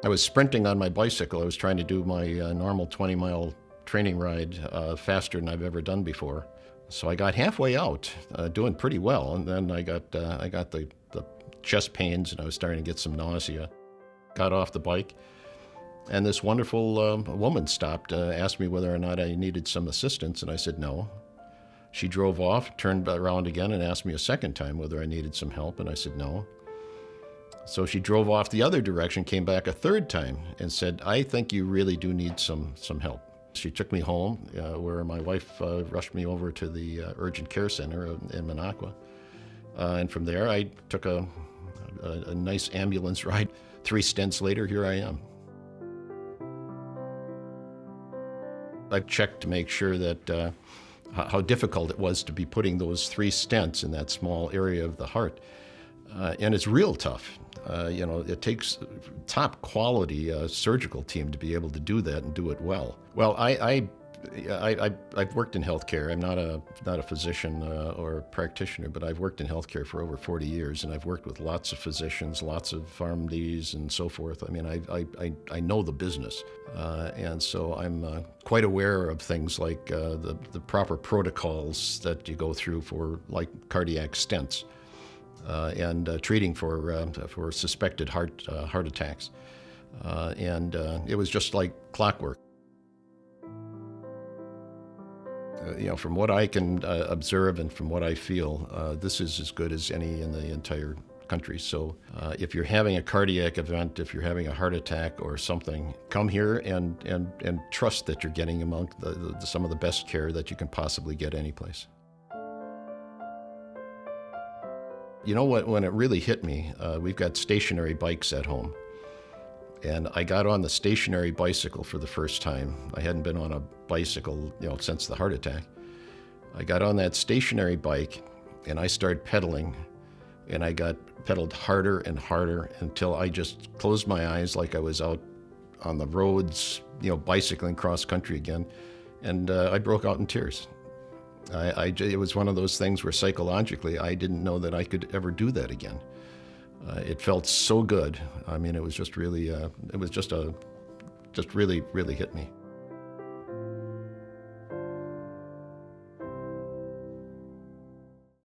I was sprinting on my bicycle. I was trying to do my normal 20-mile training ride faster than I've ever done before. So I got halfway out, doing pretty well, and then I got the chest pains, and I was starting to get some nausea. Got off the bike, and this wonderful woman stopped, asked me whether or not I needed some assistance, and I said no. She drove off, turned around again, and asked me a second time whether I needed some help, and I said no. So she drove off the other direction, came back a third time, and said, I think you really do need some help. She took me home, where my wife rushed me over to the urgent care center in Minocqua. And from there, I took a nice ambulance ride. 3 stents later, here I am. I checked to make sure that how difficult it was to be putting those 3 stents in that small area of the heart. And it's real tough. You know, it takes top quality surgical team to be able to do that and do it well. Well, I've worked in healthcare. I'm not a physician or a practitioner, but I've worked in healthcare for over 40 years, and I've worked with lots of physicians, lots of PharmDs, and so forth. I mean, I know the business, and so I'm quite aware of things like the proper protocols that you go through for, like, cardiac stents. And treating for suspected heart attacks, and it was just like clockwork. You know, from what I can observe and from what I feel, this is as good as any in the entire country. So, if you're having a cardiac event, if you're having a heart attack or something, come here and trust that you're getting among some of the best care that you can possibly get anyplace. You know what, when it really hit me, we've got stationary bikes at home. And I got on the stationary bicycle for the first time. I hadn't been on a bicycle, you know, since the heart attack. I got on that stationary bike and I started pedaling, and I got pedaled harder and harder until I just closed my eyes like I was out on the roads, you know, bicycling cross country again. And I broke out in tears. It was one of those things where psychologically I didn't know that I could ever do that again. It felt so good. I mean, it was just really, really hit me.